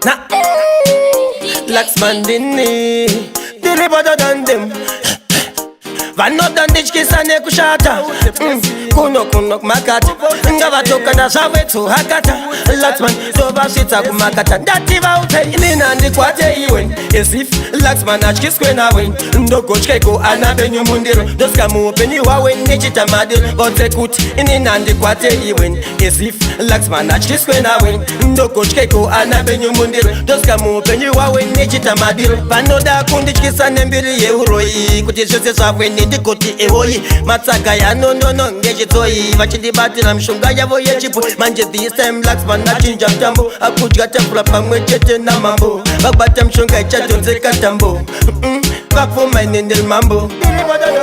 Nah, LUXMAN dinni, dili better than them. Van up dan ditch kiss and kushata. Kunok makata. Ngava toka na sawe tu hakata. LUXMAN toba sita kumakata. Dativa ute inina ndikwate iwen. As if LUXMAN achkis kwena wen. Ndoko chkeko anabenyo mundiro. Doska muopeni wawen nechita madil. Gote kut inina ndikwate iwen. As if LUXMAN achkis kwena wen. Ndoko chkeko anabenyo mundiro. Doska muopeni wawen nechita madil. Panoda kundi chkisa nembiri ye uroi. Kuti shose saweni DKT ewoyi matsaga ya no ngechitoyi vachilibatira mshonga yavo yechipo manje this time LUXMAN achinja mtambo akudya tafula pamwe chete na mambo babata mshonga ichatonzeka tambo vapfuma inendel mambo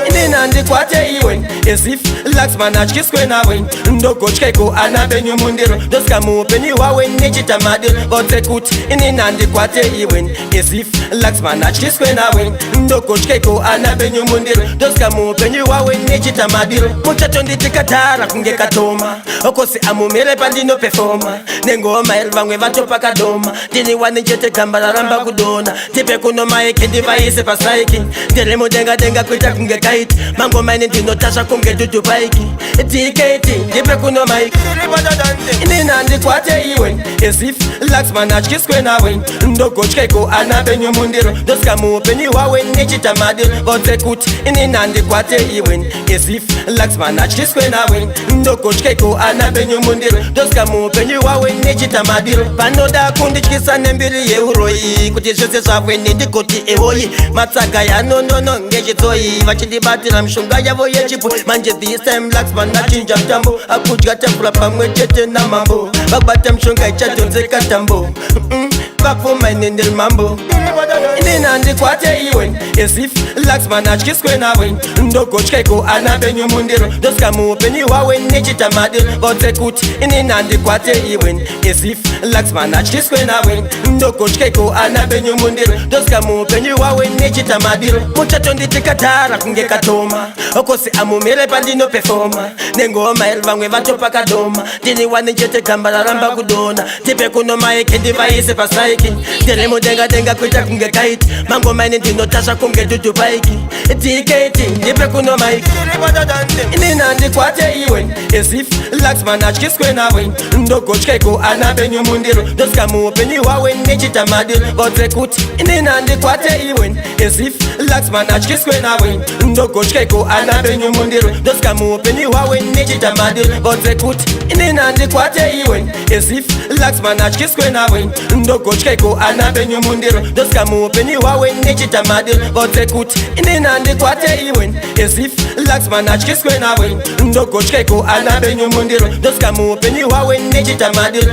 inina ndikwate iwen as if LUXMAN achkiswe nawen ndogochkeko anabenyo mundiro doska muopeni wawen nechita madil vote kuti inina ndikwate iwen as if LUXMAN achkiswe nawen ndogochkeko anabenyo mundiro doska mupenyi wawe nechita madiro muchato nditikatara kunge katoma okosi amumele pandino performa nengoma elvamwe vatopa kadoma dini wane chete kambala ramba kudona tipe kuno maeke ndivaise pasaiki ndelemo denga kuita kunge kaiti mangoma ine ndinotasha kunge dudubaiki DKT tipe kuno maiki inina ndikwate iwen as if LUXMAN achkiswe nawen ndogochkeko anabenyo mundiro doska mupenyi wawe nechita madiro vote kuti inina ndikwate iwen as if LUXMAN achkiswe nawen ndogochkeko anabenyo mundiro doska mupenyi wawe nechita madiro panoda kundichkisa nembiri yeuroi kuti zvose zvaweni DKT ewoyi matsaga ya no ngechitoyi vachilibatira mshonga yavo yechipo manje this time LUXMAN achinja mtambo akudya tafula pamwe chete na mambo babata mshonga ichatonzeka tambo vapfuma inendel mambo inina ndikwate iwen as if LUXMAN achkiswe nawen ndogochkeko anabenyo mundiro doska muopeni wawen nechita madil vote kuti inina ndikwate iwen as if LUXMAN achkiswe nawen ndogochkeko anabenyo mundiro doska muopeni wawen nechita madil muchato nditikatara kunge katoma okosi amumele pandino performa nengoma elvamwe vatopa kadoma dini wane chete kambala ramba kudona tipe kuno maeke ndivaise pasaiki ndelemo denga kuita kunge kaiti mangoma ine ndinotasha kunge dudubaiki DKT ndipe kuno maiki inina ndikwate iwen as if LUXMAN achkiswe nawen ndogochkeko anabenyo mundiro doska muopeni wawen nechita madil vote kuti inina ndikwate iwen as if LUXMAN achkiswe nawen ndogochkeko anabenyo mundiro doska muopeni wawen nechita madil vote kuti inina ndikwate iwen as if LUXMAN achkiswe nawen ndogochkeko anabenyo mundiro doska muopeni wawen nechita madil vote kuti inina ndikwate iwen as if LUXMAN achkiswe nawen ndogochkeko anabenyo mundiro doska muopeni wawen nechita madil